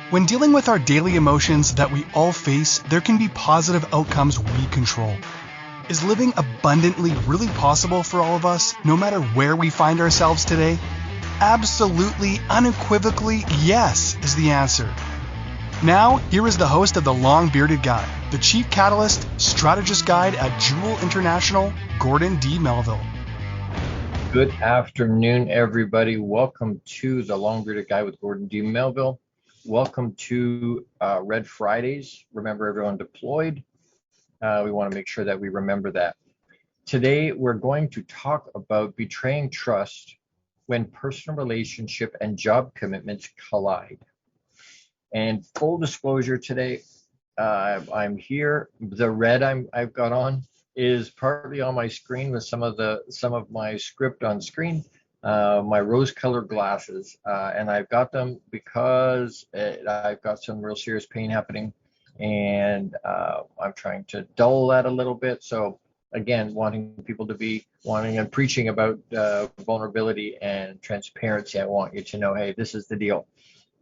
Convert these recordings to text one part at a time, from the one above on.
When dealing with our daily emotions that we all face, there can be positive outcomes we control. Is living abundantly really possible for all of us, no matter where we find ourselves today? Absolutely, unequivocally, yes is the answer. Now, here is the host of The Long Bearded Guy, the Chief Catalyst, Strategist Guide at Jewel International, Gordon D Melville. Good afternoon, everybody. Welcome to The Long Bearded Guy with Gordon D Melville. Welcome to Red Fridays. Remember, everyone deployed. We want to make sure that we remember that. Today, we're going to talk about betraying trust when personal relationship and job commitments collide. And full disclosure today, I'm here. The red I've got on is partly on my screen with some of my script on screen. My rose-colored glasses, and I've got them because I've got some real serious pain happening, and I'm trying to dull that a little bit. So again, wanting people to be and preaching about vulnerability and transparency. I want you to know, hey, this is the deal.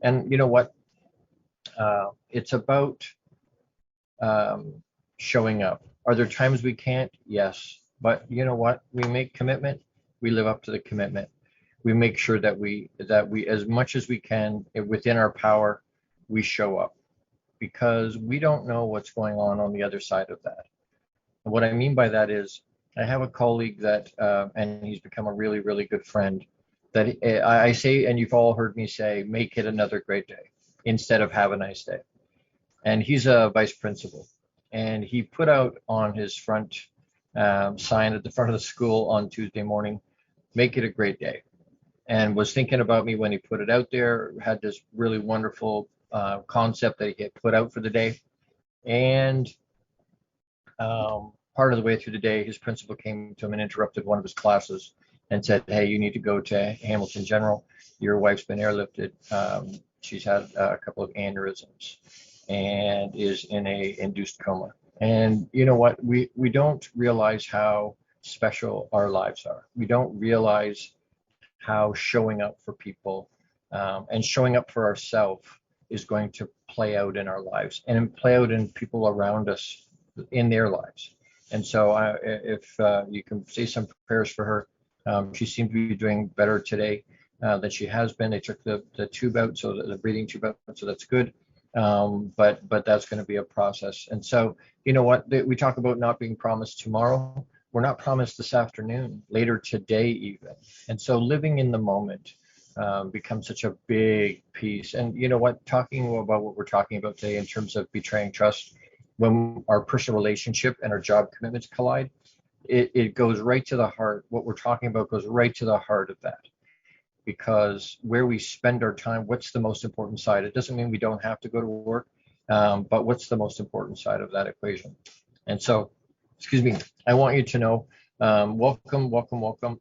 And you know what? It's about showing up. Are there times we can't? Yes. But you know what? We make commitment. We live up to the commitment. We make sure that we as much as we can within our power, we show up, because we don't know what's going on the other side of that. And what I mean by that is, I have a colleague that, and he's become a really, really good friend, that I say, and you've all heard me say, make it another great day instead of have a nice day. And he's a vice principal, and he put out on his front sign at the front of the school on Tuesday morning, make it a great day, and was thinking about me when he put it out there. Had this really wonderful concept that he had put out for the day. And part of the way through the day, his principal came to him and interrupted one of his classes and said, hey, you need to go to Hamilton General. Your wife's been airlifted. She's had a couple of aneurysms and is in a induced coma. And you know what? We don't realize how special our lives are. We don't realize how showing up for people and showing up for ourselves is going to play out in our lives and play out in people around us in their lives. And so if you can say some prayers for her. She seemed to be doing better today than she has been. They took the tube out, so the breathing tube out, so that's good. But that's going to be a process. And so, you know what, we talk about not being promised tomorrow. We're not promised this afternoon, later today even. And so living in the moment becomes such a big piece. And you know what, talking about what we're talking about today in terms of betraying trust, when our personal relationship and our job commitments collide, it goes right to the heart. What we're talking about goes right to the heart of that. Because where we spend our time, what's the most important side? It doesn't mean we don't have to go to work, but what's the most important side of that equation? And so, excuse me, I want you to know, welcome.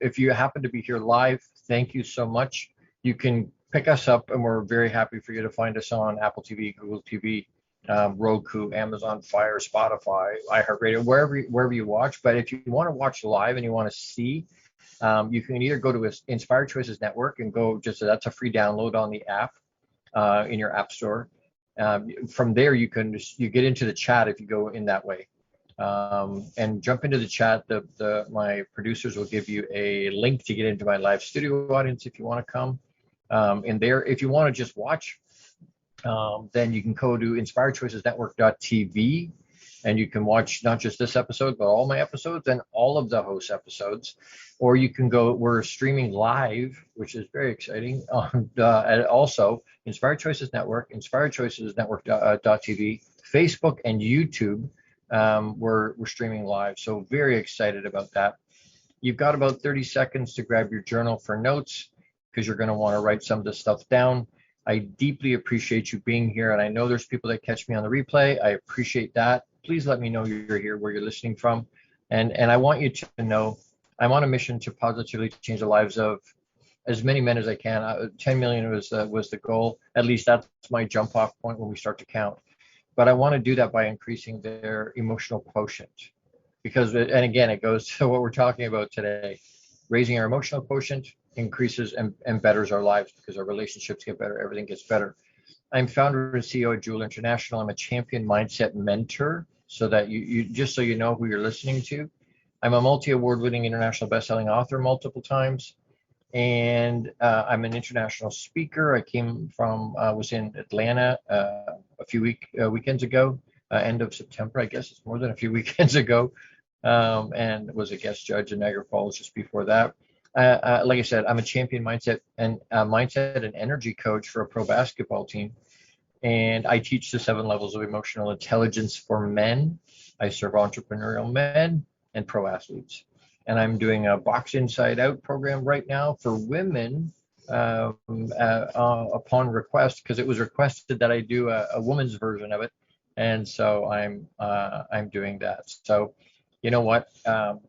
If you happen to be here live, thank you so much. You can pick us up, and we're very happy for you to find us on Apple TV, Google TV, Roku, Amazon Fire, Spotify, iHeartRadio, wherever you watch. But if you want to watch live and you want to see, you can either go to Inspired Choices Network and go that's a free download on the app in your app store. From there, you get into the chat if you go in that way, and jump into the chat. My producers will give you a link to get into my live studio audience if you want to come in there. If you want to just watch, then you can go to inspiredchoicesnetwork.tv. And you can watch not just this episode, but all my episodes and all of the host episodes. Or you can go, we're streaming live, which is very exciting, on also Inspired Choices Network, inspiredchoicesnetwork.tv, Facebook and YouTube. We're streaming live. So very excited about that. You've got about 30 seconds to grab your journal for notes, because you're going to want to write some of this stuff down. I deeply appreciate you being here. And I know there's people that catch me on the replay. I appreciate that. Please let me know you're here, where you're listening from. And I want you to know I'm on a mission to positively change the lives of as many men as I can. 10 million was the goal. At least that's my jump off point when we start to count. But I want to do that by increasing their emotional quotient. Because, and again, it goes to what we're talking about today. Raising our emotional quotient increases and betters our lives, because our relationships get better, everything gets better. I'm founder and CEO of Jewel International. I'm a champion mindset mentor, so that you just so you know who you're listening to. I'm a multi-award-winning international best-selling author multiple times, and I'm an international speaker. I came from was in Atlanta a few weekends ago, end of September, I guess it's more than a few weekends ago, and was a guest judge in Niagara Falls just before that. Like I said, I'm a champion mindset and energy coach for a pro basketball team, and I teach the 7 levels of emotional intelligence for men. I serve entrepreneurial men and pro athletes, and I'm doing a Box Inside Out program right now for women upon request, because it was requested that I do a woman's version of it, and so I'm doing that. So you know what?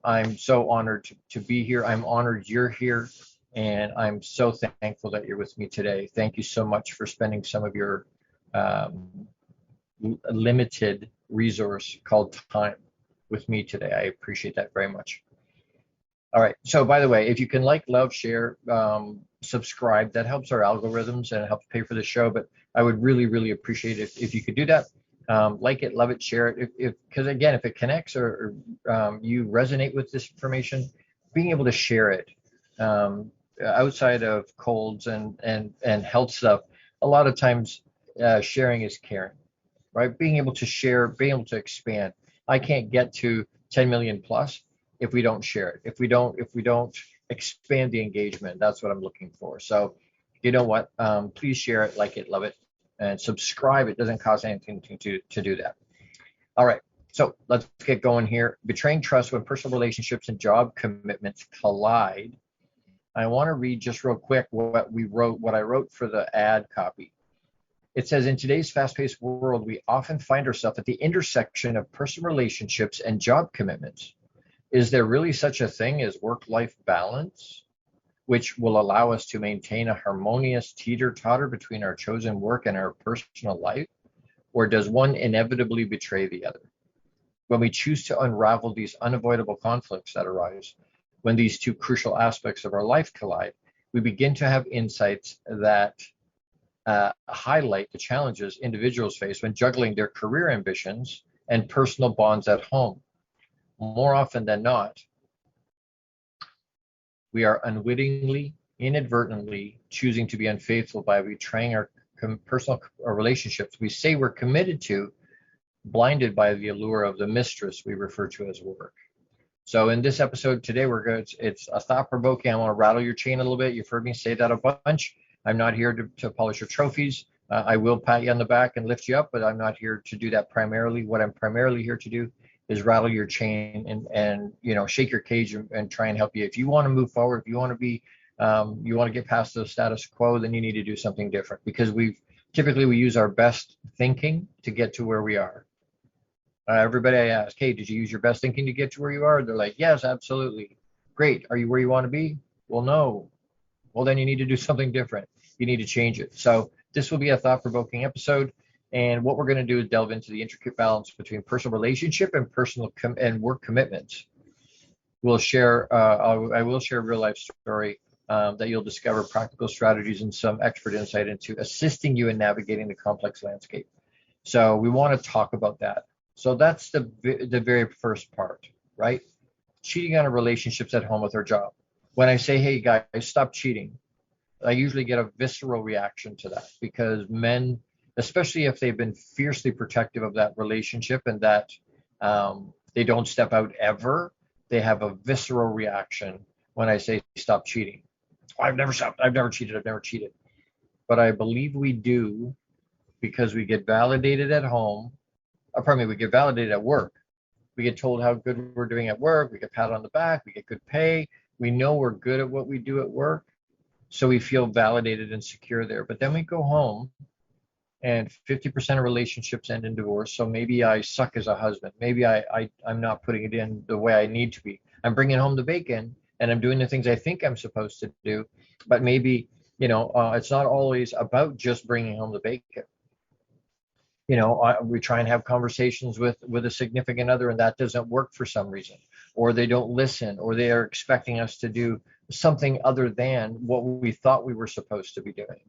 I'm so honored to be here. I'm honored you're here, and I'm so thankful that you're with me today. Thank you so much for spending some of your um, limited resource called time with me today. I appreciate that very much. All right. So, by the way, if you can like, love, share, subscribe, that helps our algorithms and it helps pay for the show. But I would really, really appreciate it if you could do that. Like it, love it, share it. Because again, if it connects or you resonate with this information, being able to share it outside of colds and health stuff, a lot of times sharing is caring, right? Being able to share, being able to expand. I can't get to 10 million plus if we don't share it, if we don't expand the engagement. That's what I'm looking for. So you know what, please share it, like it, love it, and subscribe. It doesn't cost anything to do that. All right, so let's get going here. Betraying trust when personal relationships and job commitments collide. I want to read just real quick what I wrote for the ad copy. It says, in today's fast-paced world, we often find ourselves at the intersection of personal relationships and job commitments. Is there really such a thing as work-life balance, which will allow us to maintain a harmonious teeter-totter between our chosen work and our personal life? Or does one inevitably betray the other? When we choose to unravel these unavoidable conflicts that arise, when these two crucial aspects of our life collide, we begin to have insights that highlight the challenges individuals face when juggling their career ambitions and personal bonds at home. More often than not, we are unwittingly, inadvertently choosing to be unfaithful by betraying our personal relationships we say we're committed to, blinded by the allure of the mistress we refer to as work. So in this episode today, it's a thought provoking. I want to rattle your chain a little bit. You've heard me say that a bunch. I'm not here to polish your trophies. I will pat you on the back and lift you up, but I'm not here to do that primarily. What I'm primarily here to do is rattle your chain and shake your cage and try and help you. If you want to move forward, if you want to be you want to get past the status quo, then you need to do something different, because we use our best thinking to get to where we are. Everybody I ask, hey, did you use your best thinking to get to where you are? They're like, yes, absolutely. Great. Are you where you want to be? Well, no. Well, then you need to do something different. You need to change it. So this will be a thought-provoking episode. And what we're going to do is delve into the intricate balance between personal relationship and personal and work commitments. We'll share. I will share a real-life story that you'll discover practical strategies and some expert insight into assisting you in navigating the complex landscape. So we want to talk about that. So that's the very first part, right? Cheating on our relationships at home with our job. When I say, hey guys, stop cheating, I usually get a visceral reaction to that, because men, especially if they've been fiercely protective of that relationship and that they don't step out ever, they have a visceral reaction when I say stop cheating. I've never stopped. I've never cheated. But I believe we do, because we get validated at home. We get validated at work. We get told how good we're doing at work. We get patted on the back. We get good pay. We know we're good at what we do at work. So we feel validated and secure there. But then we go home, and 50% of relationships end in divorce. So maybe I suck as a husband. Maybe I'm not putting it in the way I need to be. I'm bringing home the bacon and I'm doing the things I think I'm supposed to do. But maybe, it's not always about just bringing home the bacon. We try and have conversations with a significant other, and that doesn't work for some reason, or they don't listen, or they are expecting us to do something other than what we thought we were supposed to be doing.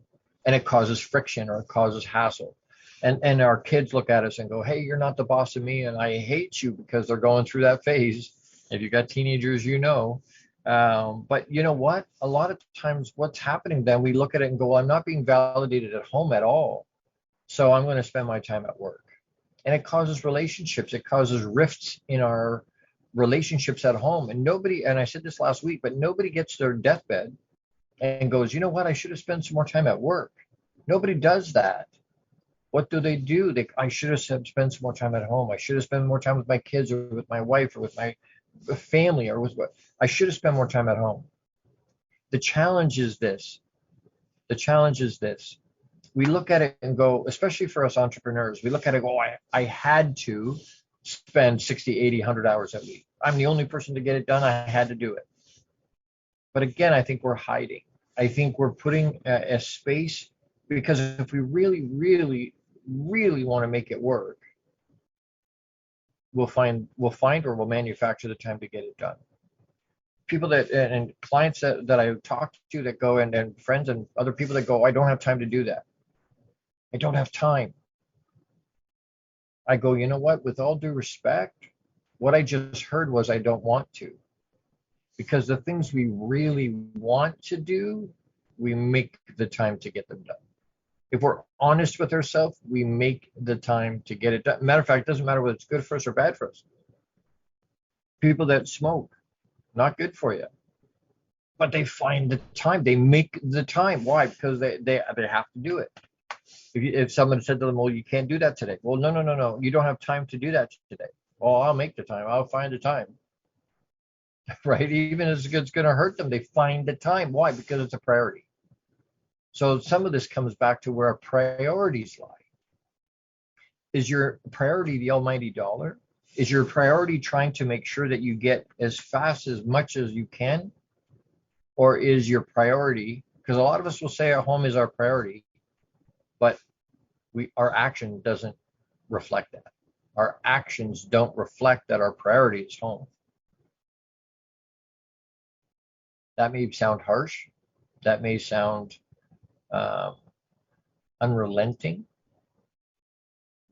and it causes friction or it causes hassle. And our kids look at us and go, hey, you're not the boss of me, and I hate you, because they're going through that phase. If you got teenagers, you know. But you know what? A lot of times what's happening then, we look at it and go, I'm not being validated at home at all, so I'm going to spend my time at work. And it causes relationships. It causes rifts in our relationships at home. And nobody, and I said this last week, but nobody gets their deathbed and goes, you know what? I should have spent some more time at work. Nobody does that. What do? I should have spent some more time at home. I should have spent more time with my kids, or with my wife, or with my family, or with what I should have spent more time at home. The challenge is this. We look at it and go, especially for us entrepreneurs, we look at it and go, I had to spend 60, 80, 100 hours a week. I'm the only person to get it done. I had to do it. But again, I think we're hiding. I think we're putting a space, because if we really, really, really want to make it work, we'll find or we'll manufacture the time to get it done. People that and clients that I talk to that go, and friends and other people that go, I don't have time to do that. I don't have time. I go, you know what? With all due respect, what I just heard was I don't want to. Because the things we really want to do, we make the time to get them done. If we're honest with ourselves, we make the time to get it done. Matter of fact, it doesn't matter whether it's good for us or bad for us. People that smoke, not good for you. But they find the time. They make the time. Why? Because they have to do it. If someone said to them, well, you can't do that today. Well, no. You don't have time to do that today. Well, I'll make the time. I'll find the time. Right? Even if it's going to hurt them, they find the time. Why? Because it's a priority. So some of this comes back to where our priorities lie. Is your priority the almighty dollar? Is your priority trying to make sure that you get as fast as much as you can? Or is your priority, because a lot of us will say our home is our priority, but our action doesn't reflect that. Our actions don't reflect that our priority is home. That may sound harsh. That may sound unrelenting,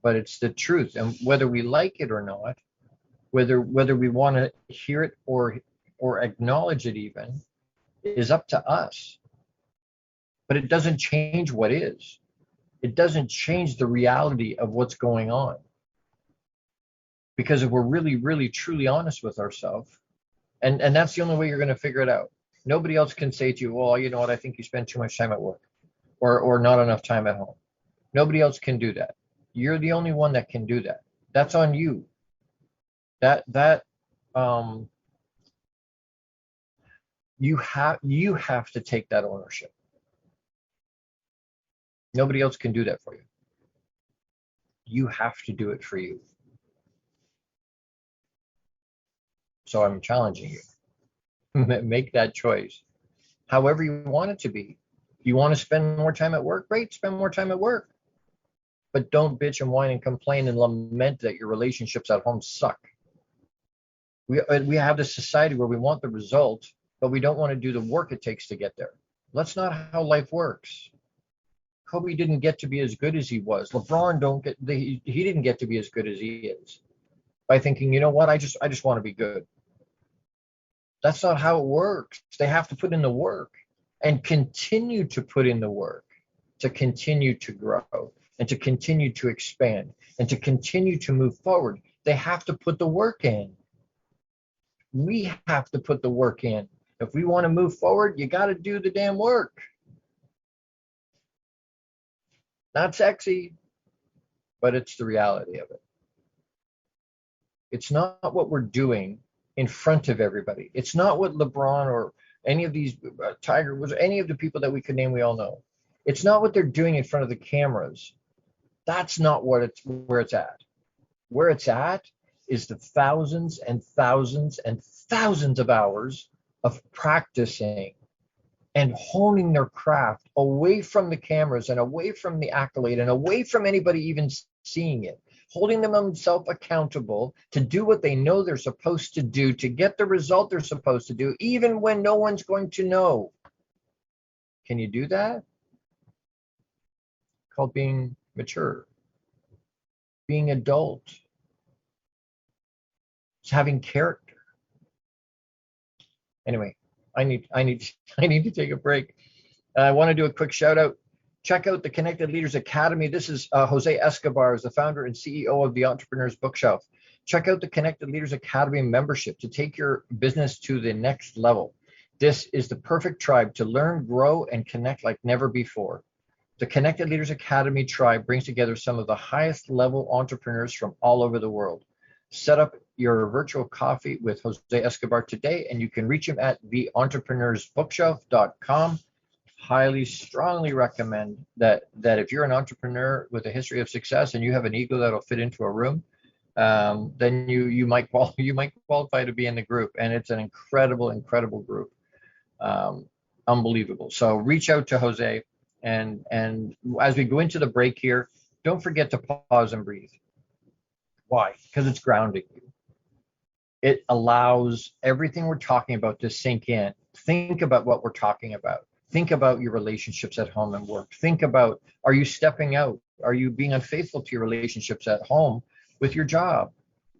but it's the truth. And whether we like it or not, whether we want to hear it or acknowledge it even, is up to us. But it doesn't change what is. It doesn't change the reality of what's going on. Because if we're really, really, truly honest with ourselves, and that's the only way you're going to figure it out. Nobody else can say to you, well, you know what, I think you spend too much time at work, or not enough time at home. Nobody else can do that. You're the only one that can do that. That's on you. You have to take that ownership. Nobody else can do that for you. You have to do it for you. So I'm challenging you. Make that choice. However you want it to be. You want to spend more time at work? Great, spend more time at work. But don't bitch and whine and complain and lament that your relationships at home suck. We have this society where we want the result, but we don't want to do the work it takes to get there. That's not how life works. Kobe didn't get to be as good as he was. LeBron he didn't get to be as good as he is by thinking, you know what, I just want to be good. That's not how it works. They have to put in the work and continue to put in the work to continue to grow and to continue to expand and to continue to move forward. They have to put the work in. We have to put the work in. If we want to move forward, you got to do the damn work. Not sexy, but it's the reality of it. It's not what we're doing in front of everybody. It's not what LeBron or any of these Tiger was, any of the people that we could name, we all know. It's not what they're doing in front of the cameras. That's not where it's at. Where it's at is the thousands and thousands and thousands of hours of practicing and honing their craft away from the cameras and away from the accolade and away from anybody even seeing it, holding themselves accountable to do what they know they're supposed to do, to get the result they're supposed to do, even when no one's going to know. Can you do that? called being mature, being adult. It's having character. Anyway, I need to take a break. I want to do a quick shout out. Check out the Connected Leaders Academy. This is Jose Escobar, is the founder and CEO of the Entrepreneur's Bookshelf. Check out the Connected Leaders Academy membership to take your business to the next level. This is the perfect tribe to learn, grow, and connect like never before. The Connected Leaders Academy tribe brings together some of the highest level entrepreneurs from all over the world. Set up your virtual coffee with Jose Escobar today, and you can reach him at theentrepreneur'sbookshelf.com. Highly, strongly recommend that if you're an entrepreneur with a history of success and you have an ego that'll fit into a room, then you might qualify to be in the group. And it's an incredible group, unbelievable. So reach out to Jose, and as we go into the break here, don't forget to pause and breathe. Why? Because it's grounding you. It allows everything we're talking about to sink in. Think about what we're talking about. Think about your relationships at home and work. Think about, are you stepping out? Are you being unfaithful to your relationships at home with your job?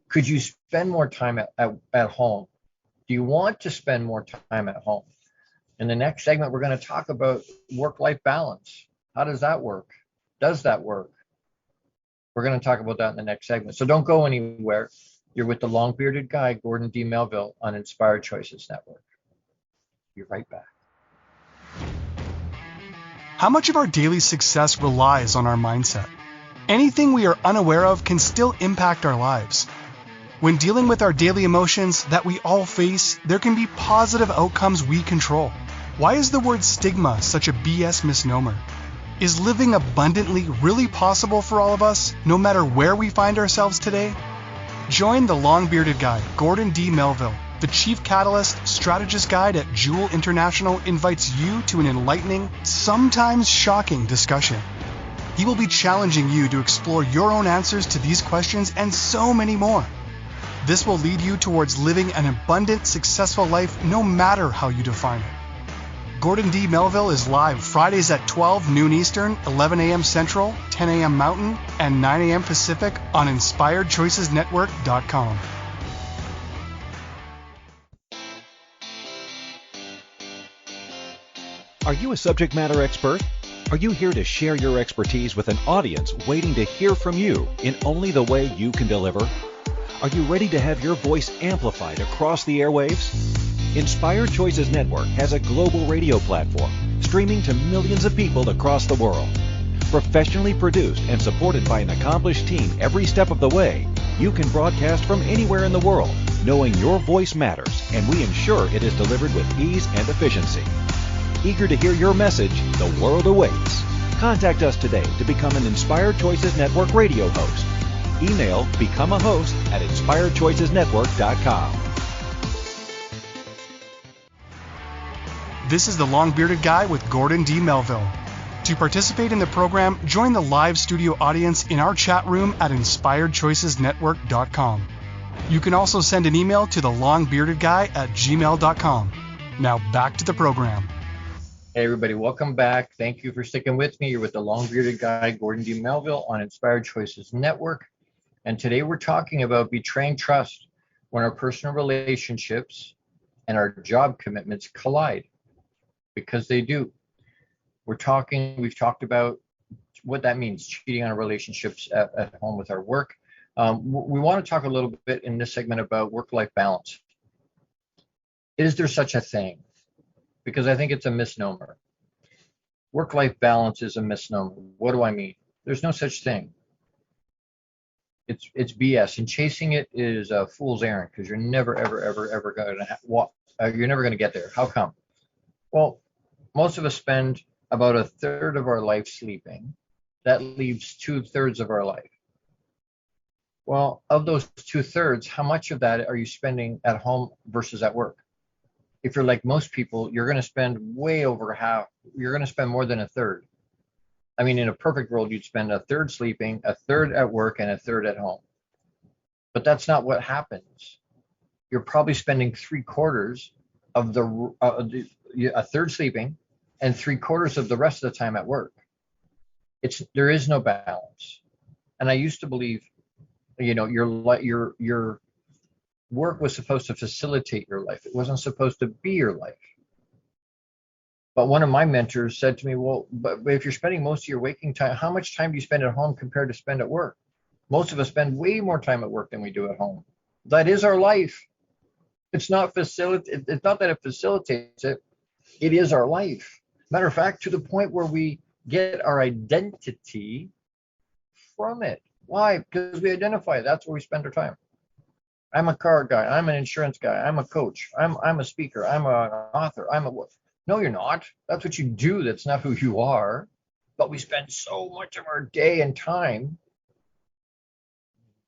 Could you spend more time at home? Do you want to spend more time at home? In the next segment, we're going to talk about work-life balance. How does that work? Does that work? We're going to talk about that in the next segment. So don't go anywhere. You're with the long-bearded guy, Gordon D Melville, on Inspired Choices Network. Be right back. How much of our daily success relies on our mindset? Anything we are unaware of can still impact our lives. When dealing with our daily emotions that we all face, there can be positive outcomes we control. Why is the word stigma such a BS misnomer? Is living abundantly really possible for all of us, no matter where we find ourselves today? Join the long-bearded guy, Gordon D Melville. The Chief Catalyst Strategist Guide at Jewel International invites you to an enlightening, sometimes shocking discussion. He will be challenging you to explore your own answers to these questions and so many more. This will lead you towards living an abundant, successful life no matter how you define it. Gordon D. Melville is live Fridays at 12 noon Eastern, 11 a.m. Central, 10 a.m. Mountain, and 9 a.m. Pacific on InspiredChoicesNetwork.com. Are you a subject matter expert? Are you here to share your expertise with an audience waiting to hear from you in only the way you can deliver? Are you ready to have your voice amplified across the airwaves? Inspired Choices Network has a global radio platform streaming to millions of people across the world. Professionally produced and supported by an accomplished team every step of the way, you can broadcast from anywhere in the world, knowing your voice matters, and we ensure it is delivered with ease and efficiency. Eager to hear your message, the world awaits. Contact us today to become an Inspired Choices Network radio host. Email becomeahost@inspiredchoicesnetwork.com. This is the long-bearded guy with Gordon D. Melville. To participate in the program, join the live studio audience in our chat room at inspiredchoicesnetwork.com. You can also send an email to thelongbeardedguy@gmail.com. Now back to the program. Hey everybody, welcome back. Thank you for sticking with me. You're with the long-bearded guy, Gordon D. Melville, on Inspired Choices Network. And today we're talking about betraying trust when our personal relationships and our job commitments collide, because they do. We've talked about what that means, cheating on our relationships at home with our work. We want to talk a little bit in this segment about work-life balance. Is there such a thing? Because I think it's a misnomer. Work-life balance is a misnomer. What do I mean? There's no such thing. It's BS, and chasing it is a fool's errand, because you're never ever going to you're never going to get there. How come? Well, most of us spend about a third of our life sleeping. That leaves 2/3 of our life. Well, of those 2/3, how much of that are you spending at home versus at work? If you're like most people, you're going to spend way over half. You're going to spend more than a third. I mean, in a perfect world, you'd spend a third sleeping, a third at work, and a third at home. But that's not what happens. You're probably spending 3/4 of a third sleeping and 3/4 of the rest of the time at work. There is no balance. And I used to believe, your work was supposed to facilitate your life. It wasn't supposed to be your life. But one of my mentors said to me, well, but if you're spending most of your waking time, how much time do you spend at home compared to spend at work? Most of us spend way more time at work than we do at home. That is our life. It's not that it facilitates it. It is our life. Matter of fact, to the point where we get our identity from it. Why? Because we identify. That's where we spend our time. I'm a car guy. I'm an insurance guy. I'm a coach. I'm a speaker. I'm an author. No, you're not. That's what you do. That's not who you are. But we spend so much of our day and time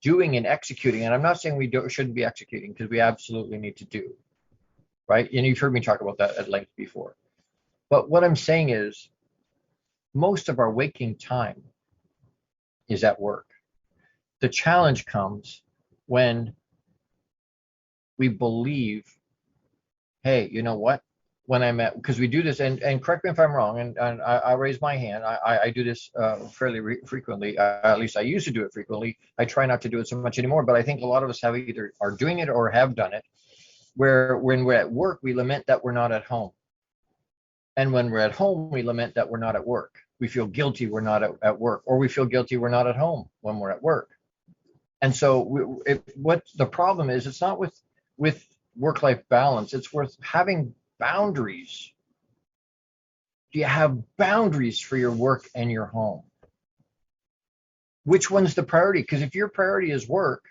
doing and executing. And I'm not saying shouldn't be executing, because we absolutely need to do, right? And you've heard me talk about that at length before. But what I'm saying is, most of our waking time is at work. The challenge comes when we believe, hey, you know what? When I'm at, because we do this, and correct me if I'm wrong, and I raise my hand. I do this fairly frequently. At least I used to do it frequently. I try not to do it so much anymore, but I think a lot of us have either are doing it or have done it, where when we're at work, we lament that we're not at home. And when we're at home, we lament that we're not at work. We feel guilty we're not at work, or we feel guilty we're not at home when we're at work. And so what the problem is, it's not with work-life balance. It's worth having boundaries. Do you have boundaries for your work and your home? Which one's the priority? Because if your priority is work,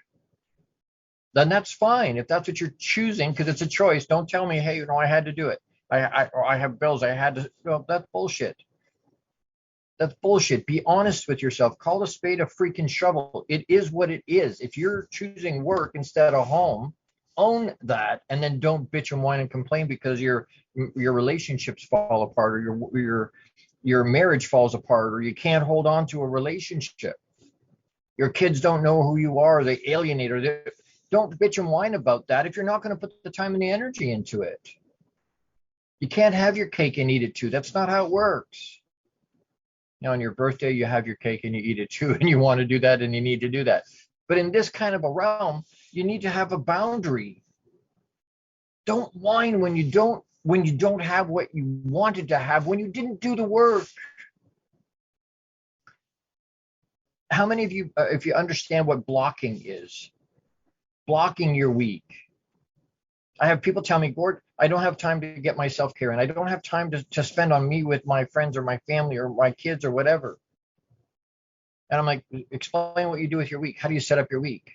then that's fine. If that's what you're choosing, because it's a choice. Don't tell me, hey, I had to do it. I have bills. I had to. Well, that's bullshit. That's bullshit. Be honest with yourself. Call a spade a freaking shovel. It is what it is. If you're choosing work instead of home, own that, and then don't bitch and whine and complain because your relationships fall apart, or your marriage falls apart, or you can't hold on to a relationship. Your kids don't know who you are. They alienate, or don't bitch and whine about that if you're not going to put the time and the energy into it. You can't have your cake and eat it too. That's not how it works. On your birthday, you have your cake and you eat it too, and you want to do that and you need to do that. But in this kind of a realm, you need to have a boundary. Don't whine when you don't have what you wanted to have, when you didn't do the work. How many of you, if you understand what blocking is, blocking your week? I have people tell me, Gord, I don't have time to get my self-care, and I don't have time to spend on me with my friends or my family or my kids or whatever. And I'm like, explain what you do with your week. How do you set up your week?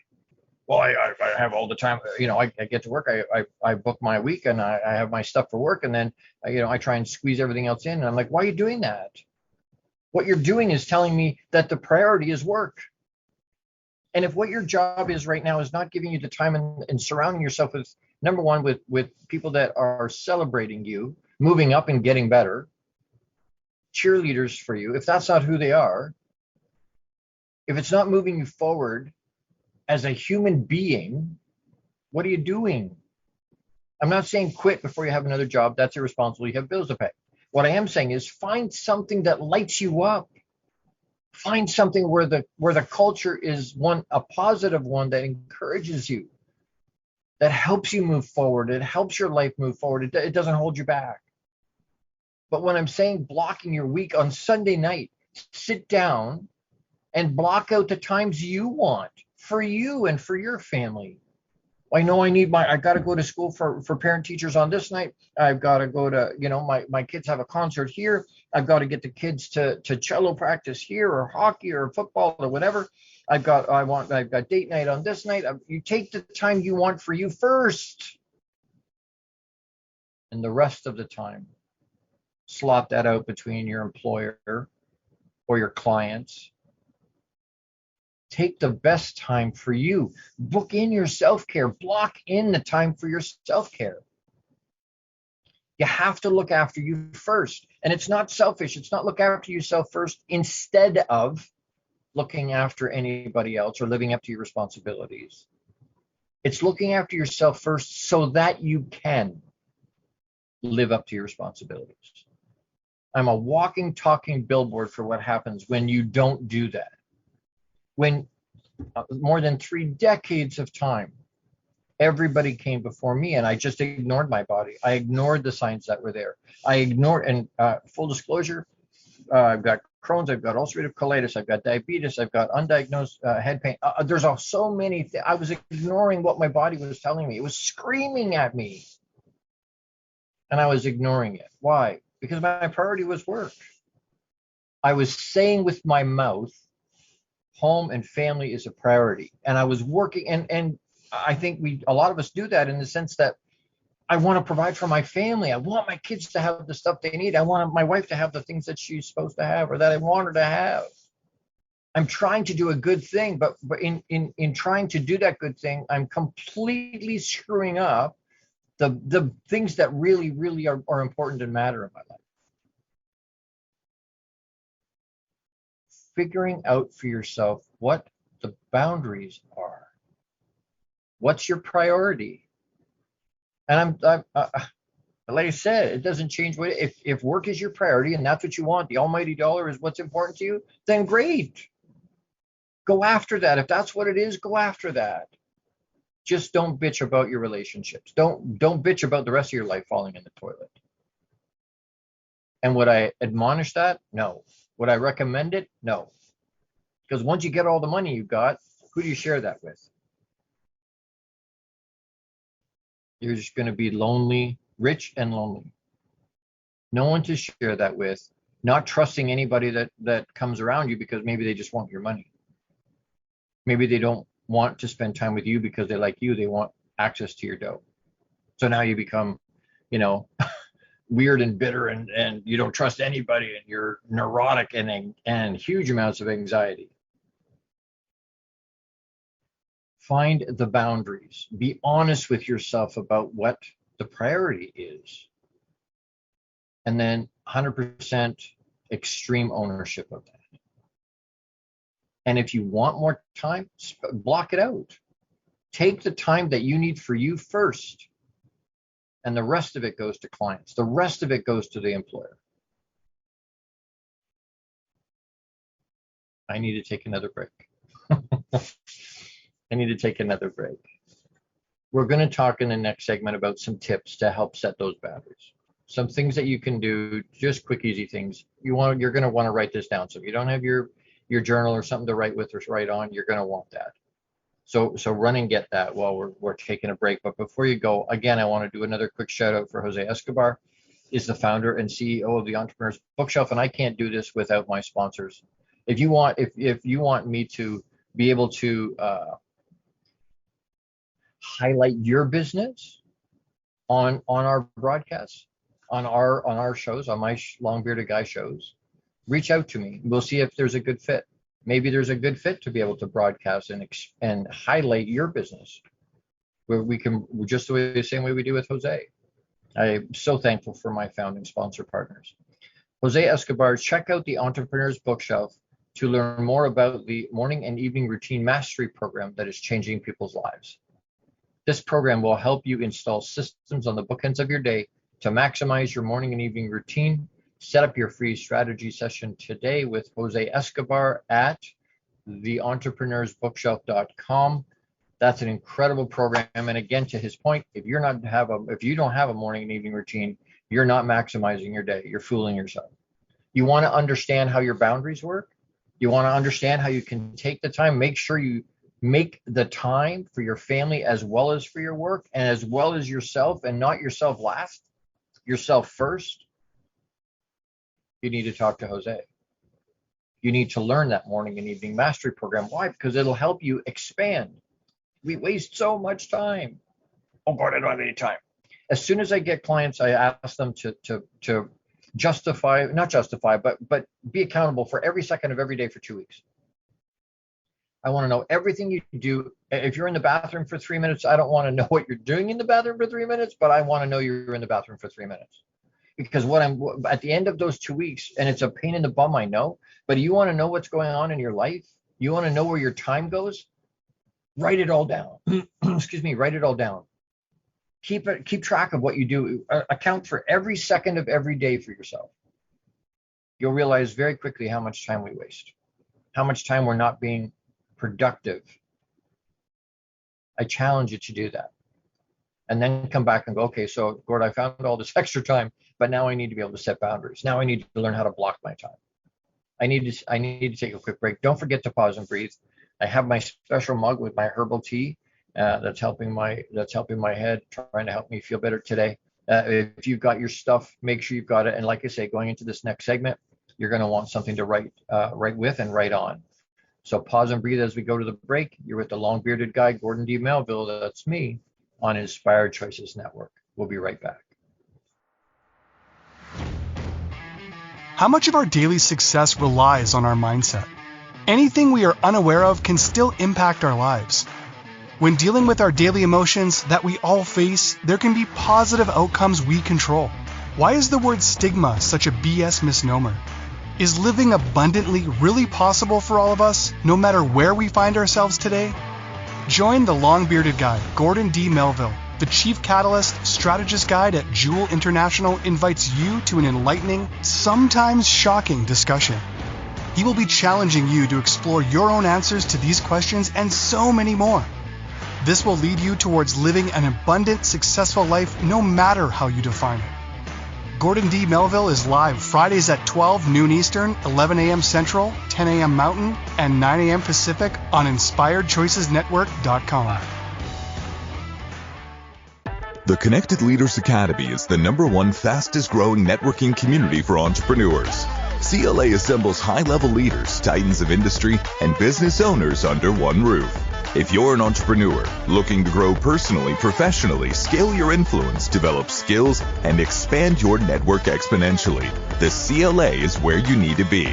Well, I have all the time. I get to work. I book my week, and I have my stuff for work, and then I try and squeeze everything else in. And I'm like, why are you doing that? What you're doing is telling me that the priority is work. And if what your job is right now is not giving you the time and surrounding yourself with, number one, with people that are celebrating you, moving up and getting better, cheerleaders for you, if that's not who they are, if it's not moving you forward as a human being, what are you doing? I'm not saying quit before you have another job. That's irresponsible. You have bills to pay. What I am saying is find something that lights you up. Find something where the culture is a positive one that encourages you, that helps you move forward. It helps your life move forward. It doesn't hold you back. But when I'm saying blocking your week, on Sunday night, sit down and block out the times you want for you and for your family. I know I got to go to school for parent teachers on this night. I've got to go to, my kids have a concert here. I've got to get the kids to cello practice here, or hockey or football or whatever. I've got date night on this night. You take the time you want for you first, and the rest of the time, slot that out between your employer or your clients. Take the best time for you. Book in your self-care. Block in the time for your self-care. You have to look after you first. And it's not selfish. It's not look after yourself first instead of looking after anybody else or living up to your responsibilities. It's looking after yourself first so that you can live up to your responsibilities. I'm a walking, talking billboard for what happens when you don't do that. When more than 3 decades of time, everybody came before me and I just ignored my body. I ignored the signs that were there. I ignored, and full disclosure, I've got Crohn's, I've got ulcerative colitis, I've got diabetes, I've got undiagnosed head pain. There's so many things. I was ignoring what my body was telling me. It was screaming at me. And I was ignoring it. Why? Because my priority was work. I was saying with my mouth, home and family is a priority. And I was working, and I think a lot of us do that in the sense that I want to provide for my family. I want my kids to have the stuff they need. I want my wife to have the things that she's supposed to have or that I want her to have. I'm trying to do a good thing, but in trying to do that good thing, I'm completely screwing up the things that really, really are important and matter in my life. Figuring out for yourself what the boundaries are. What's your priority? And I'm like I said, it doesn't change what if work is your priority and that's what you want, the almighty dollar is what's important to you, then great. Go after that. If that's what it is, go after that. Just don't bitch about your relationships. Don't bitch about the rest of your life falling in the toilet. And would I admonish that? No. Would I recommend it? No. Because once you get all the money you got, who do you share that with? You're just going to be lonely, rich and lonely. No one to share that with, not trusting anybody that comes around you because maybe they just want your money. Maybe they don't want to spend time with you because they like you. They want access to your dough. So now you become, weird and bitter and you don't trust anybody and you're neurotic and huge amounts of anxiety. Find the boundaries. Be honest with yourself about what the priority is. And then 100% extreme ownership of that. And if you want more time, block it out. Take the time that you need for you first. And the rest of it goes to clients. The rest of it goes to the employer. I need to take another break. I need to take another break. We're going to talk in the next segment about some tips to help set those boundaries. Some things that you can do, just quick, easy things. You're going to want to write this down. So if you don't have your journal or something to write with or write on, you're going to want that. So run and get that while we're taking a break. But before you go, again, I want to do another quick shout out for Jose Escobar. Is the founder and CEO of the Entrepreneur's Bookshelf, and I can't do this without my sponsors. If you want me to be able to highlight your business on our broadcasts, on our shows, on my Long Bearded Guy shows, reach out to me. We'll see if there's a good fit. Maybe there's a good fit to be able to broadcast and highlight your business, where we can just the same way we do with Jose. I'm so thankful for my founding sponsor partners. Jose Escobar, check out the Entrepreneur's Bookshelf to learn more about the morning and evening routine mastery program that is changing people's lives. This program will help you install systems on the bookends of your day to maximize your morning and evening routine. Set up your free strategy session today with Jose Escobar at theentrepreneursbookshelf.com. That's an incredible program. And again, to his point, if you don't have a morning and evening routine, you're not maximizing your day. You're fooling yourself. You want to understand how your boundaries work. You want to understand how you can take the time, make sure you make the time for your family as well as for your work and as well as yourself, and not yourself last, yourself first. You need to talk to Jose. You need to learn that morning and evening mastery program. Why? Because it'll help you expand. We waste so much time. Oh God, I don't have any time. As soon as I get clients, I ask them to not justify, but be accountable for every second of every day for 2 weeks. I want to know everything you do. If you're in the bathroom for 3 minutes, I don't want to know what you're doing in the bathroom for 3 minutes, but I want to know you're in the bathroom for 3 minutes. Because at the end of those 2 weeks, and it's a pain in the bum, I know, but you want to know what's going on in your life? You want to know where your time goes? Write it all down. Excuse me, write it all down. Keep track of what you do. Account for every second of every day for yourself. you'll realize very quickly how much time we waste, how much time we're not being productive. I challenge you to do that. And then come back and go, okay, so Gord, I found all this extra time, but now I need to be able to set boundaries. Now I need to learn how to block my time. I need to take a quick break. Don't forget to pause and breathe. I have my special mug with my herbal tea that's helping my head, trying to help me feel better today. If you've got your stuff, make sure you've got it. And like I say, going into this next segment, you're going to want something to write with and write on. So pause and breathe as we go to the break. You're with the long-bearded guy, Gordon D Melville. That's me on Inspired Choices Network. We'll be right back. How much of our daily success relies on our mindset? Anything we are unaware of can still impact our lives. When dealing with our daily emotions that we all face, there can be positive outcomes we control. Why is the word stigma such a BS misnomer? Is living abundantly really possible for all of us, no matter where we find ourselves today? Join the long-bearded guy, Gordon D. Melville. The Chief Catalyst Strategist Guide at Jewel International invites you to an enlightening, sometimes shocking discussion. He will be challenging you to explore your own answers to these questions and so many more. This will lead you towards living an abundant, successful life no matter how you define it. Gordon D. Melville is live Fridays at 12 noon Eastern, 11 a.m. Central, 10 a.m. Mountain, and 9 a.m. Pacific on InspiredChoicesNetwork.com. The Connected Leaders Academy is the #1 fastest growing networking community for entrepreneurs. CLA assembles high-level leaders, titans of industry, and business owners under one roof. If you're an entrepreneur looking to grow personally, professionally, scale your influence, develop skills, and expand your network exponentially, the CLA is where you need to be.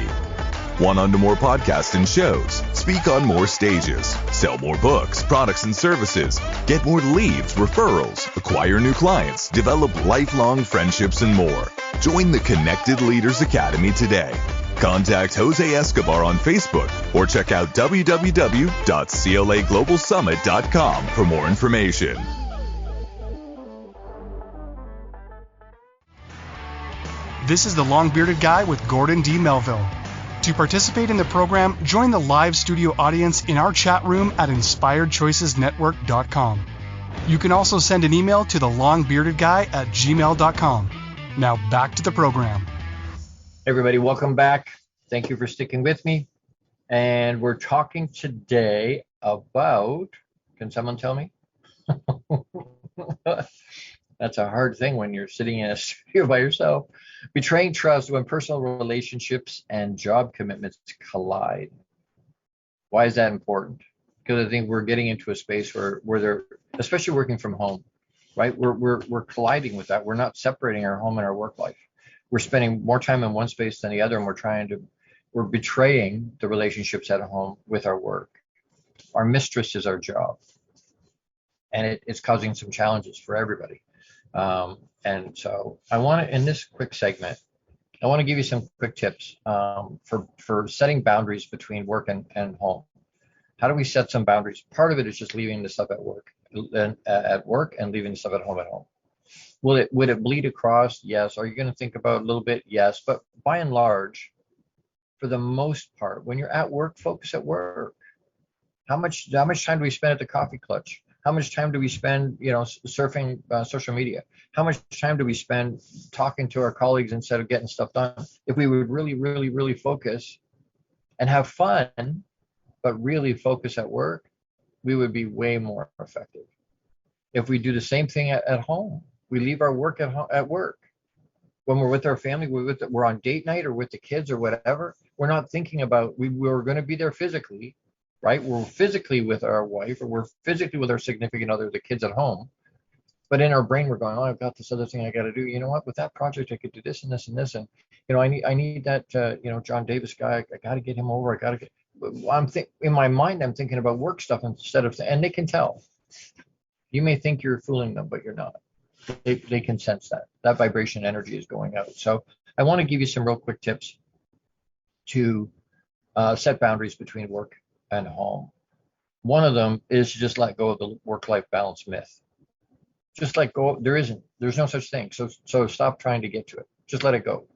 Want on to more podcasts and shows, speak on more stages, sell more books, products, and services, get more leads, referrals, acquire new clients, develop lifelong friendships, and more. Join the Connected Leaders Academy today. Contact Jose Escobar on Facebook or check out www.claglobalsummit.com for more information. This is the long-bearded guy with Gordon D. Melville. To participate in the program, join the live studio audience in our chat room at InspiredChoicesNetwork.com. You can also send an email to thelongbeardedguy@gmail.com. Now back to the program. Everybody, welcome back. Thank you for sticking with me. And we're talking today about, can someone tell me? That's a hard thing when you're sitting in a studio by yourself. Betraying trust when personal relationships and job commitments collide. Why is that important? Because I think we're getting into a space where they're, especially working from home, right? We're colliding with that. We're not separating our home and our work life. We're spending more time in one space than the other, and we're betraying the relationships at home with our work. Our mistress is our job, and it's causing some challenges for everybody. And so I want to, in this quick segment, I want to give you some quick tips for setting boundaries between work and home. How do we set some boundaries? Part of it is just leaving the stuff at work and leaving the stuff at home. Would it bleed across? Yes. Are you going to think about it a little bit? Yes. But by and large, for the most part, when you're at work, focus at work. How much time do we spend at the coffee clutch? How much time do we spend, surfing social media? How much time do we spend talking to our colleagues instead of getting stuff done? If we would really, really, really focus and have fun, but really focus at work, we would be way more effective. If we do the same thing at home, we leave our work at work. When we're with our family, we're on date night or with the kids or whatever, we're not thinking about, we're going to be there physically, right? We're physically with our wife, or we're physically with our significant other, the kids at home. But in our brain, we're going, oh, I've got this other thing I got to do. You know what? With that project, I could do this and this and this. And, I need that, John Davis guy. I got to get him over. In my mind, I'm thinking about work stuff instead of, and they can tell. You may think you're fooling them, but you're not. They can sense that vibration energy is going out. So I want to give you some real quick tips to set boundaries between work and home. One of them is to just let go of the work-life balance myth. Just let go. There's no such thing. So stop trying to get to it. Just let it go.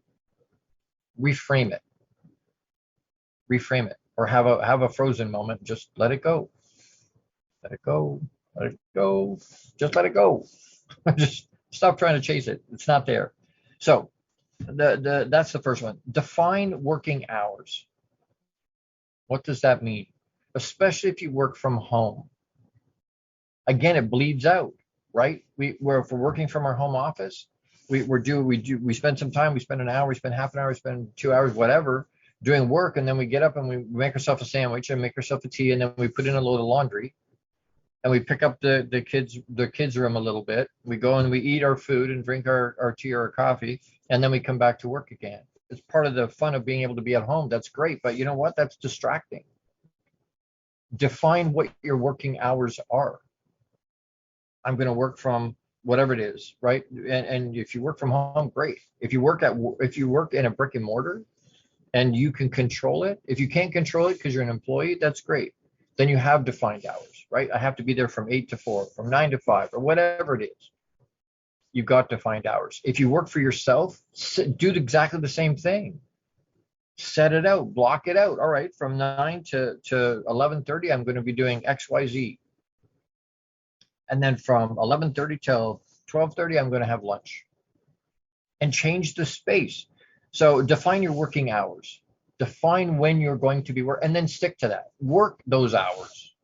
reframe it. Reframe it. Or have a frozen moment. Just let it go. Let it go. Let it go. Just let it go. Just stop trying to chase it. It's not there. So that's the first one. Define working hours. What does that mean? Especially if you work from home. Again, it bleeds out, right? If we're working from our home office, we spend some time, we spend an hour, we spend half an hour, we spend 2 hours, whatever, doing work, and then we get up and we make ourselves a sandwich and make ourselves a tea, and then we put in a load of laundry, and we pick up the kids' room a little bit. We go and we eat our food and drink our tea or our coffee, and then we come back to work again. It's part of the fun of being able to be at home. That's great, but you know what? That's distracting. Define what your working hours are. I'm going to work from whatever it is, right? And if you work from home, great. If you work in a brick and mortar and you can control it, if you can't control it because you're an employee, that's great. Then you have defined hours, right? I have to be there from 8 to 4, from 9 to 5, or whatever it is. You've got defined hours. If you work for yourself, do exactly the same thing. Set it out, block it out. All right, from 9 to 11:30, I'm going to be doing XYZ. And then from 11:30 till 12:30, I'm going to have lunch. And change the space. So define your working hours. Define when you're going to be working, and then stick to that. Work those hours.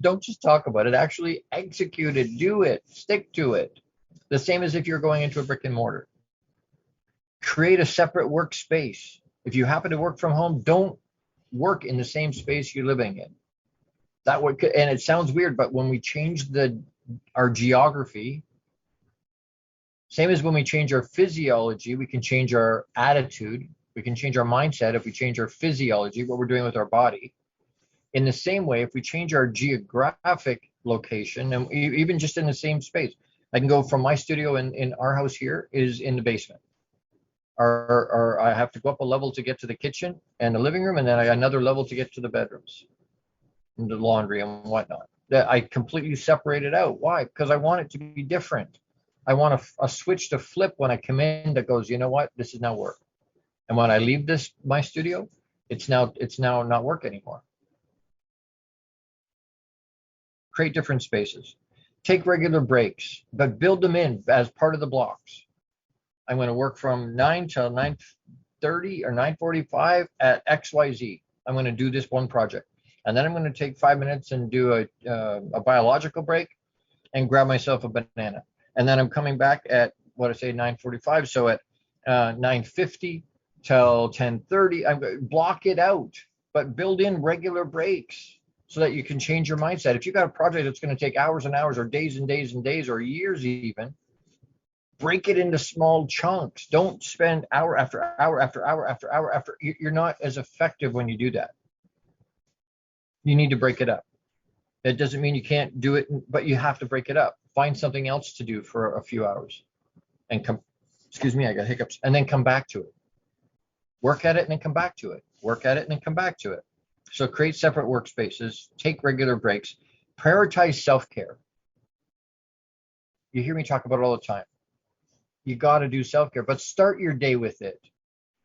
Don't just talk about it. Actually execute it. Do it. Stick to it. The same as if you're going into a brick and mortar. Create a separate workspace. If you happen to work from home, don't work in the same space you're living in. That would, and it sounds weird, but when we change our geography, same as when we change our physiology, we can change our attitude, we can change our mindset if we change our physiology, what we're doing with our body. In the same way, if we change our geographic location, and even just in the same space, I can go from my studio in our house here is in the basement. Or I have to go up a level to get to the kitchen and the living room, and then another level to get to the bedrooms and the laundry and whatnot. That I completely separate it out. Why? Because I want it to be different. I want a switch to flip when I come in that goes, you know what, this is now work. And when I leave my studio, it's now not work anymore. Create different spaces. Take regular breaks, but build them in as part of the blocks. I'm going to work from 9 till 9:30 or 9:45 at XYZ. I'm going to do this one project. And then I'm going to take 5 minutes and do a biological break and grab myself a banana. And then I'm coming back at, 9:45. So at 9:50 till 10:30, I'm going to block it out, but build in regular breaks so that you can change your mindset. If you've got a project that's going to take hours and hours or days and days and days or years even, break it into small chunks. Don't spend hour after hour after hour after hour after. You're not as effective when you do that. You need to break it up. That doesn't mean you can't do it, but you have to break it up. Find something else to do for a few hours and I got hiccups, and then come back to it. Work at it and then come back to it. Work at it and then come back to it. So create separate workspaces, take regular breaks, prioritize self-care. You hear me talk about it all the time. You got to do self-care, but start your day with it.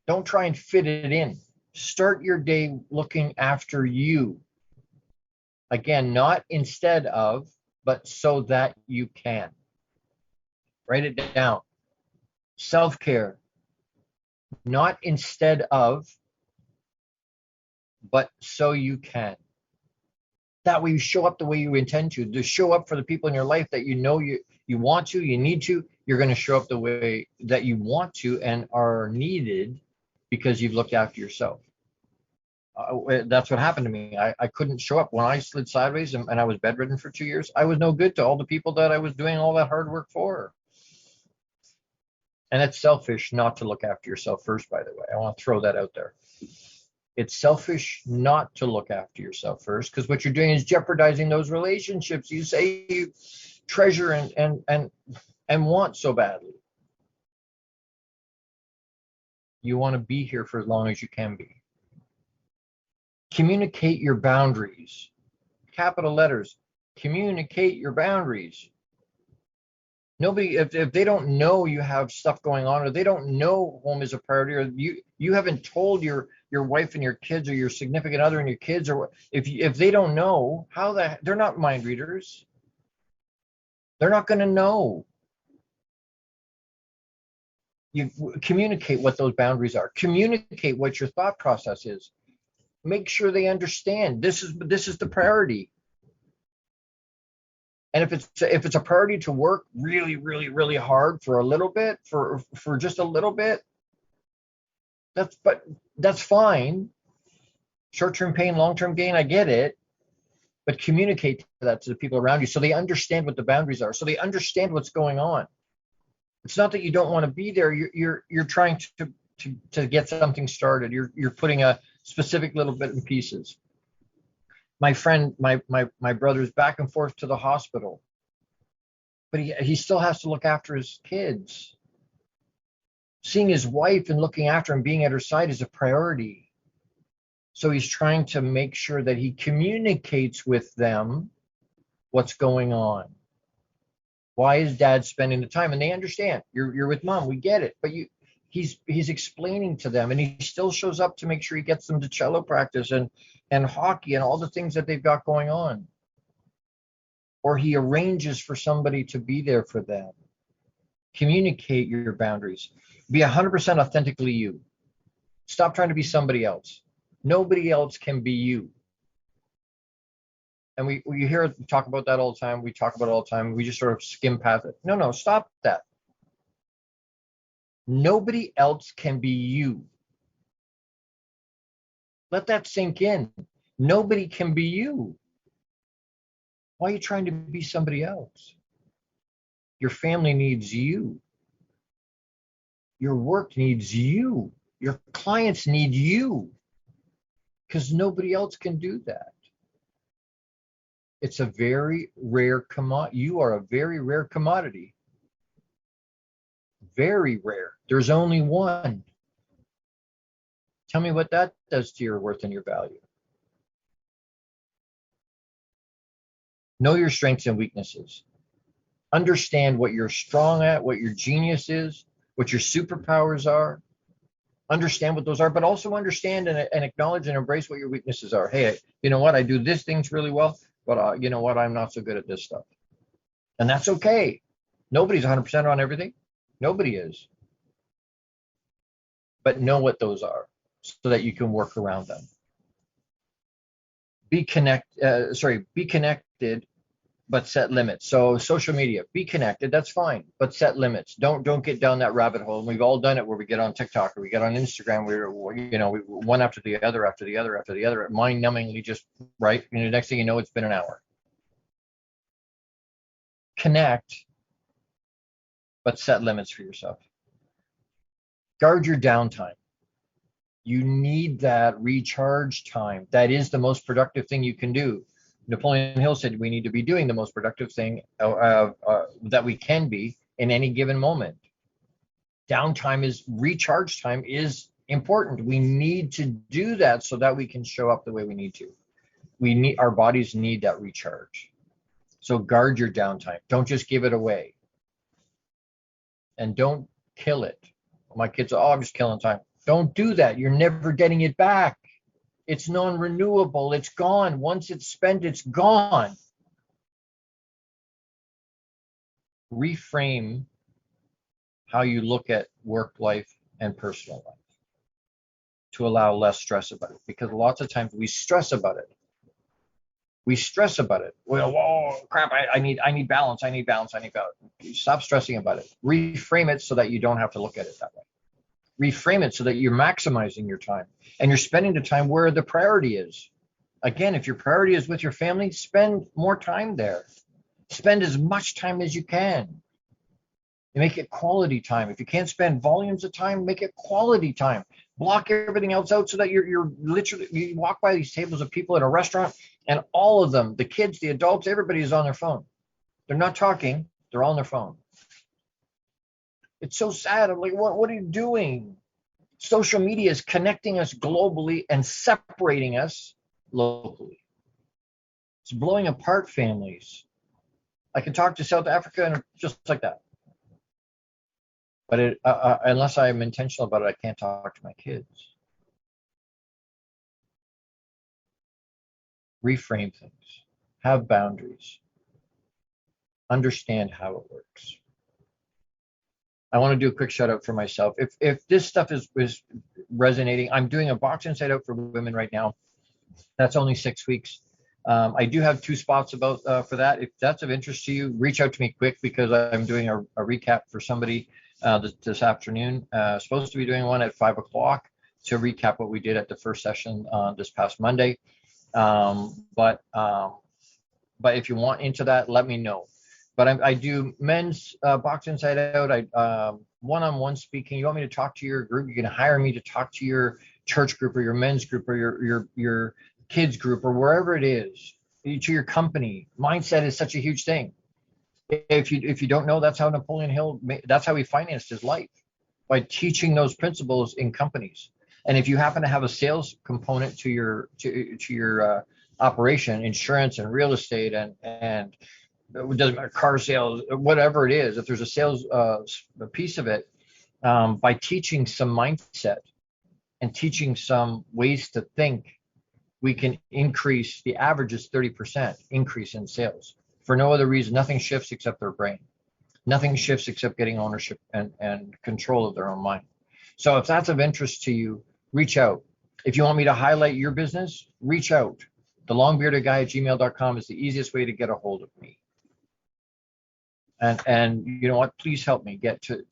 Don't try and fit it in. Start your day looking after you. Again, not instead of, but so that you can. Write it down. Self-care, not instead of, but so you can. That way you show up the way you intend to show up for the people in your life that you know you want to, you need to. You're going to show up the way that you want to and are needed because you've looked after yourself. That's what happened to me. I couldn't show up. When I slid sideways and I was bedridden for 2 years, I was no good to all the people that I was doing all that hard work for. And it's selfish not to look after yourself first, by the way. I want to throw that out there. It's selfish not to look after yourself first, because what you're doing is jeopardizing those relationships you say you treasure and want so badly. You want to be here for as long as you can be. Communicate your boundaries. Capital letters. Communicate your boundaries. Nobody, if they don't know you have stuff going on, or they don't know home is a priority, or you haven't told your wife and your kids, or your significant other and your kids, or if they don't know, they're not mind readers. They're not going to know. You communicate what those boundaries are. Communicate what your thought process is. Make sure they understand this is the priority. And if it's a priority to work really, really, really hard for a little bit, for just a little bit, that's fine. Short-term pain, long-term gain, I get it. But communicate that to the people around you so they understand what the boundaries are, so they understand what's going on. It's not that you don't want to be there. You're trying to get something started. You're putting a specific little bit in pieces. My friend, my brother's back and forth to the hospital, but he still has to look after his kids. Seeing his wife and looking after him, being at her side is a priority. So he's trying to make sure that he communicates with them what's going on. Why is dad spending the time? And they understand. You're with mom. We get it. But he's explaining to them, and he still shows up to make sure he gets them to cello practice and hockey and all the things that they've got going on. Or he arranges for somebody to be there for them. Communicate your boundaries. Be 100% authentically you. Stop trying to be somebody else. Nobody else can be you. And we hear it, talk about that all the time. We talk about it all the time. We just sort of skim past it. No, stop that. Nobody else can be you. Let that sink in. Nobody can be you. Why are you trying to be somebody else? Your family needs you. Your work needs you. Your clients need you. Because nobody else can do that. It's a very rare commodity. You are a very rare commodity. Very rare. There's only one. Tell me what that does to your worth and your value. Know your strengths and weaknesses. Understand what you're strong at, what your genius is, what your superpowers are. Understand what those are, but also understand and acknowledge and embrace what your weaknesses are. Hey, you know what? I do this things really well, but you know what? I'm not so good at this stuff. And that's okay. Nobody's 100% on everything. Nobody is. But know what those are so that you can work around them. Be connected, but set limits. So social media, be connected, that's fine, but set limits. Don't get down that rabbit hole. And we've all done it where we get on TikTok or we get on Instagram. We one after the other, mind-numbingly, just right. And the next thing you know, it's been an hour. Connect, but set limits for yourself. Guard your downtime. You need that recharge time. That is the most productive thing you can do. Napoleon Hill said we need to be doing the most productive thing that we can be in any given moment. Recharge time is important. We need to do that so that we can show up the way we need to. Our bodies need that recharge. So guard your downtime. Don't just give it away. And don't kill it. My kids are, I'm just killing time. Don't do that. You're never getting it back. It's non-renewable. It's gone. Once it's spent, it's gone. Reframe how you look at work life and personal life to allow less stress about it. Because lots of times we stress about it. Well, whoa, crap, I need balance. Stop stressing about it. Reframe it so that you don't have to look at it that way. Reframe it so that you're maximizing your time and you're spending the time where the priority is. Again, if your priority is with your family, spend more time there. Spend as much time as you can. You make it quality time. If you can't spend volumes of time, make it quality time. Block everything else out so that you're literally, you walk by these tables of people at a restaurant and all of them, the kids, the adults, everybody is on their phone. They're not talking, they're on their phone. It's so sad. I'm like, what are you doing? Social media is connecting us globally and separating us locally. It's blowing apart families. I can talk to South Africa and just like that. But unless I am intentional about it, I can't talk to my kids. Reframe things, have boundaries, understand how it works. I want to do a quick shout out for myself. If this stuff is resonating, I'm doing a box inside out for women right now. That's only 6 weeks. I do have 2 spots for that. If that's of interest to you, reach out to me quick, because I'm doing a recap for somebody this afternoon. Supposed to be doing one at 5 o'clock to recap what we did at the first session this past Monday. But if you want into that, let me know. But I do men's box inside out. I one-on-one speaking. You want me to talk to your group? You can hire me to talk to your church group or your men's group or your kids group or wherever it is, to your company. Mindset is such a huge thing. If you don't know, that's how Napoleon Hill, that's how he financed his life, by teaching those principles in companies. And if you happen to have a sales component to your operation, insurance and real estate and it doesn't matter, car sales, whatever it is, if there's a sales piece of it, by teaching some mindset and teaching some ways to think, we can increase, the average is 30% increase in sales. For no other reason, nothing shifts except their brain. Nothing shifts except getting ownership and control of their own mind. So if that's of interest to you, reach out. If you want me to highlight your business, reach out. thelongbeardedguy@gmail.com is the easiest way to get a hold of me. And you know what? Please help me get to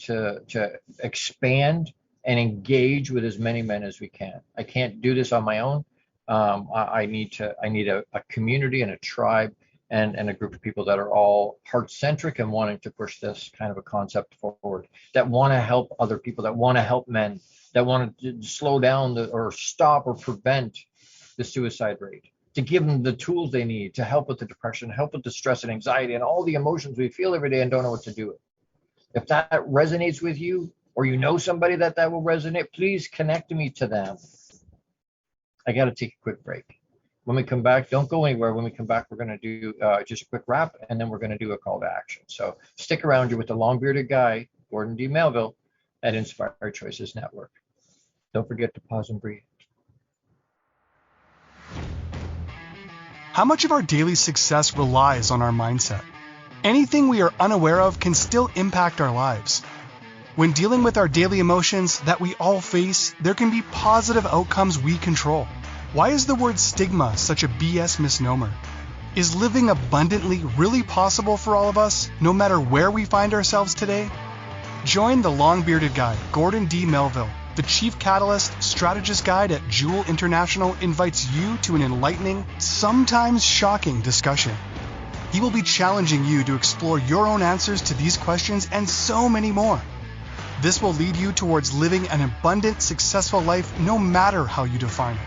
expand and engage with as many men as we can. I can't do this on my own. I need a community and a tribe and a group of people that are all heart-centric and wanting to push this kind of a concept forward, that want to help other people, that want to help men, that want to slow down or stop or prevent the suicide rate, to give them the tools they need to help with the depression, help with the stress and anxiety and all the emotions we feel every day and don't know what to do with. If that resonates with you, or you know somebody that will resonate, please connect me to them. I got to take a quick break. When we come back, don't go anywhere. When we come back, we're going to do just a quick wrap, and then we're going to do a call to action. So stick around. You're with the long-bearded guy, Gordon D Melville, at Inspired Choices Network. Don't forget to pause and breathe. How much of our daily success relies on our mindset? Anything we are unaware of can still impact our lives. When dealing with our daily emotions that we all face, there can be positive outcomes we control. Why is the word stigma such a BS misnomer? Is living abundantly really possible for all of us, no matter where we find ourselves today? Join the long-bearded guy, Gordon D Melville. The Chief Catalyst Strategist Guide at Jewel International invites you to an enlightening, sometimes shocking discussion. He will be challenging you to explore your own answers to these questions and so many more. This will lead you towards living an abundant, successful life no matter how you define it.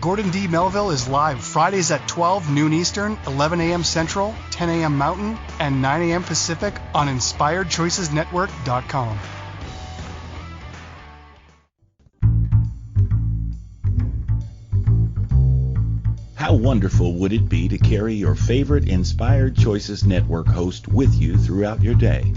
Gordon D. Melville is live Fridays at 12 noon Eastern, 11 a.m. Central, 10 a.m. Mountain, and 9 a.m. Pacific on InspiredChoicesNetwork.com. How wonderful would it be to carry your favorite Inspired Choices Network host with you throughout your day?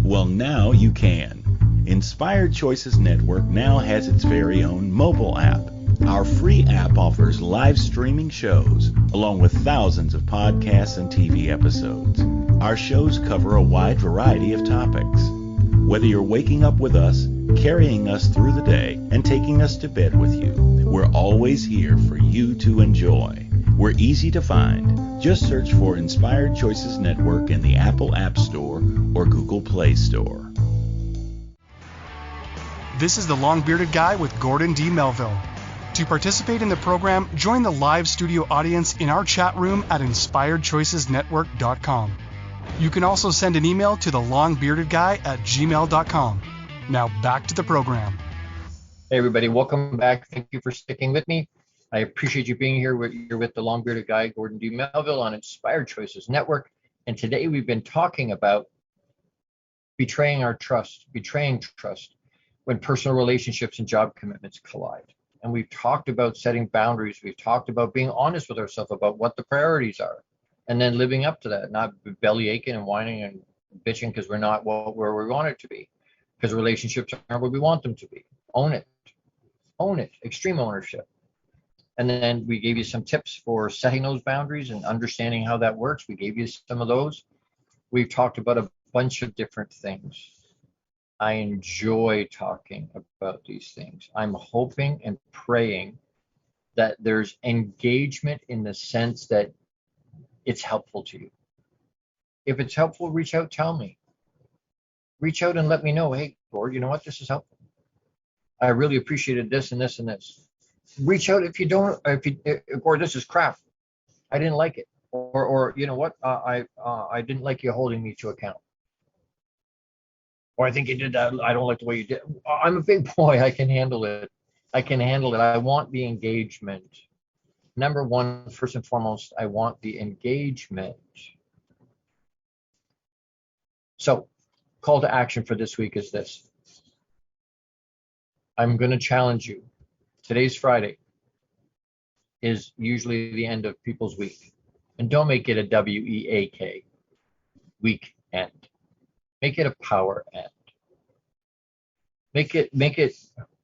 Well, now you can. Inspired Choices Network now has its very own mobile app. Our free app offers live streaming shows, along with thousands of podcasts and TV episodes. Our shows cover a wide variety of topics. Whether you're waking up with us, carrying us through the day, and taking us to bed with you, we're always here for you to enjoy. We're easy to find. Just search for Inspired Choices Network in the Apple App Store or Google Play Store. This is the Long-Bearded Guy with Gordon D. Melville. To participate in the program, join the live studio audience in our chat room at InspiredChoicesNetwork.com. You can also send an email to thelongbeardedguy@gmail.com. Now back to the program. Hey everybody, welcome back. Thank you for sticking with me. I appreciate you being here. You're with the long-bearded guy, Gordon D. Melville, on Inspired Choices Network. And today we've been talking about betraying trust when personal relationships and job commitments collide. And we've talked about setting boundaries. We've talked about being honest with ourselves about what the priorities are, and then living up to that, not belly aching and whining and bitching because we're not where we want it to be. because relationships aren't what we want them to be. Own it. Own it. Extreme ownership. And then we gave you some tips for setting those boundaries and understanding how that works. We gave you some of those. We've talked about a bunch of different things. I enjoy talking about these things. I'm hoping and praying that there's engagement in the sense that it's helpful to you. If it's helpful, reach out, tell me. Reach out and let me know, hey, Gord, you know what? This is helpful. I really appreciated this and this and this. Reach out if you don't, Gord, this is crap. I didn't like it. Or you know what? I didn't like you holding me to account. Or I think you did that. I don't like the way you did. I'm a big boy. I can handle it. I want the engagement. Number one, first and foremost, I want the engagement. So, call to action for this week is this. I'm going to challenge you. Today's Friday is usually the end of people's week. And don't make it a W-E-A-K, weekend. Make it a power end. Make it,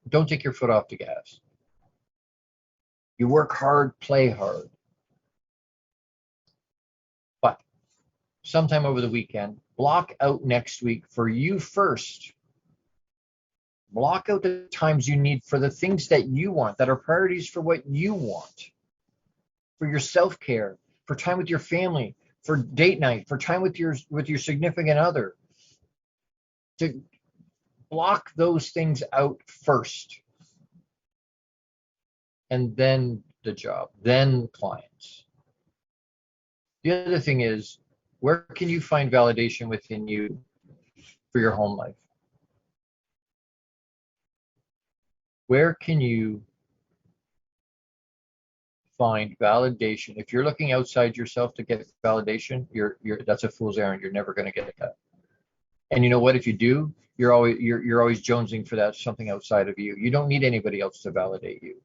don't take your foot off the gas. You work hard, play hard. But sometime over the weekend, block out next week for you first. Block out the times you need for the things that you want, that are priorities for what you want. For your self-care, for time with your family, for date night, for time with your significant other. To block those things out first. And then the job, then clients. The other thing is, where can you find validation within you for your home life? Where can you find validation? If you're looking outside yourself to get validation, that's a fool's errand. You're never going to get that. And you know what? If you do, you're always jonesing for that something outside of you. You don't need anybody else to validate you.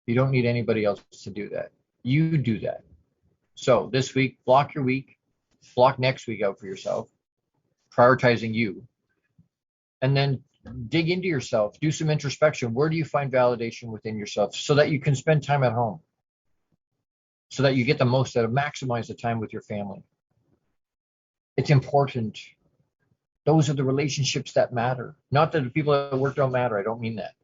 You don't need anybody else to do that. You do that. So this week, block your week, block next week out for yourself, prioritizing you, and then dig into yourself, do some introspection. Where do you find validation within yourself so that you can spend time at home, so that you get the most out of, maximize the time with your family? It's important. Those are the relationships that matter. Not that the people at work don't matter. I don't mean that.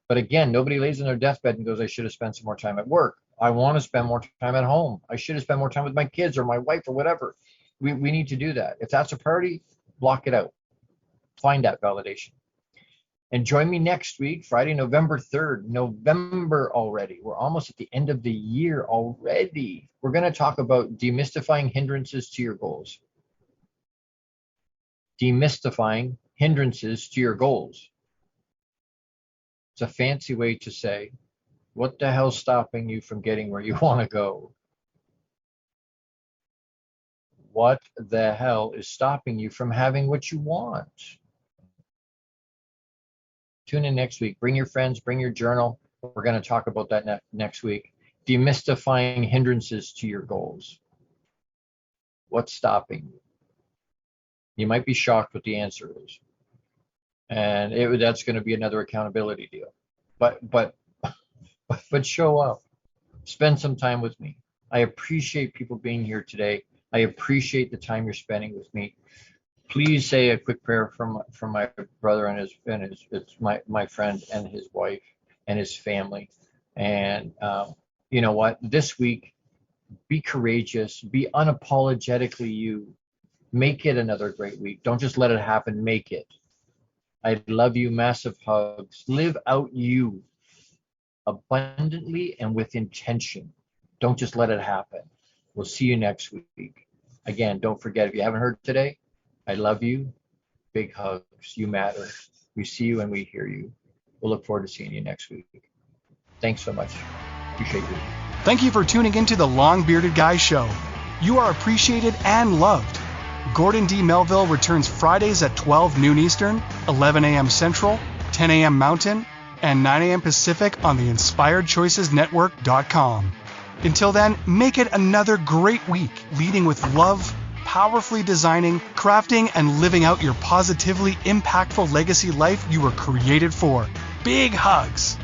But again, nobody lays in their deathbed and goes, I should have spent some more time at work. I want to spend more time at home. I should have spent more time with my kids or my wife or whatever. We need to do that. If that's a priority, block it out. Find that validation. And join me next week, Friday, November 3rd. November already. We're almost at the end of the year already. We're going to talk about demystifying hindrances to your goals. Demystifying hindrances to your goals. It's a fancy way to say, what the hell's stopping you from getting where you want to go? What the hell is stopping you from having what you want? Tune in next week. Bring your friends, bring your journal. We're going to talk about that next week. Demystifying hindrances to your goals. What's stopping you? You might be shocked what the answer is. And that's going to be another accountability deal. But show up. Spend some time with me. I appreciate people being here today. I appreciate the time you're spending with me. Please say a quick prayer from my brother and it's my friend and his wife and his family. And you know what? This week, be courageous. Be unapologetically you. Make it another great week. Don't just let it happen. Make it. I love you. Massive hugs. Live out you abundantly and with intention. Don't just let it happen. We'll see you next week. Again, don't forget, if you haven't heard today, I love you. Big hugs. You matter. We see you and we hear you. We'll look forward to seeing you next week. Thanks so much. Appreciate you. Thank you for tuning into the Long Bearded Guy Show. You are appreciated and loved. Gordon D. Melville returns Fridays at 12 noon Eastern, 11 a.m. Central, 10 a.m. Mountain, and 9 a.m. Pacific on the InspiredChoicesNetwork.com. Until then, make it another great week, leading with love, powerfully designing, crafting, and living out your positively impactful legacy life you were created for. Big hugs!